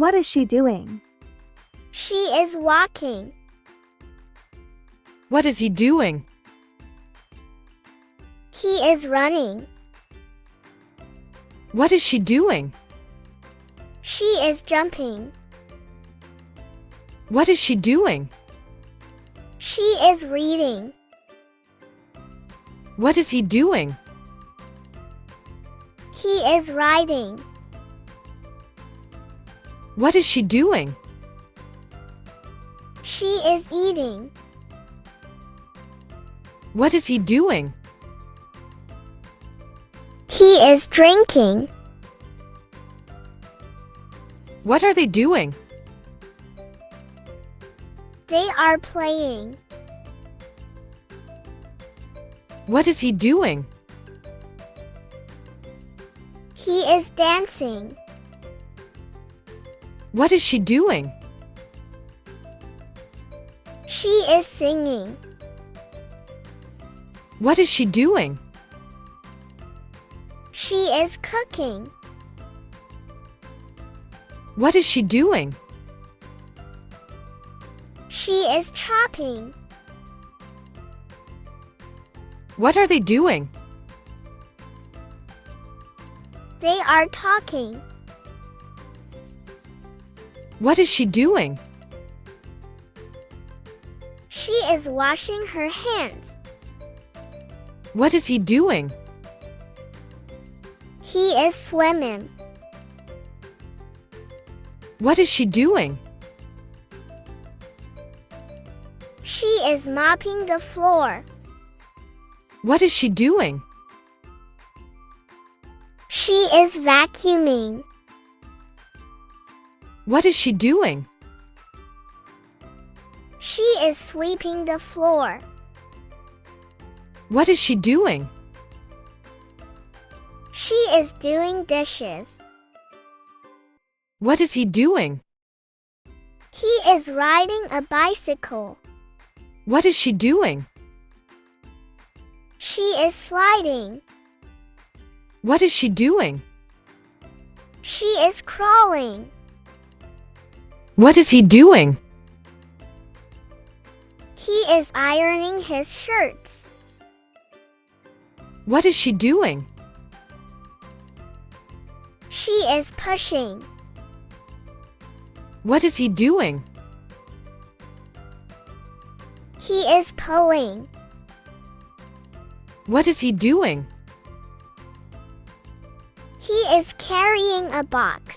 What is she doing? She is walking. What is he doing? He is running. What is she doing? She is jumping. What is she doing? She is reading. What is he doing? He is riding. What is she doing? She is eating. What is he doing? He is drinking. What are they doing? They are playing. What is he doing? He is dancing. What is she doing? She is singing. What is she doing? She is cooking. What is she doing? She is chopping. What are they doing? They are talking. What is she doing? She is washing her hands. What is he doing? He is swimming. What is she doing? She is mopping the floor. What is she doing? She is vacuuming. What is she doing? She is sweeping the floor. What is she doing? She is doing dishes. What is he doing? He is riding a bicycle. What is she doing? She is sliding. What is she doing? She is crawling. What is he doing? He is ironing his shirts. What is she doing? She is pushing. What is he doing? He is pulling. What is he doing? He is carrying a box.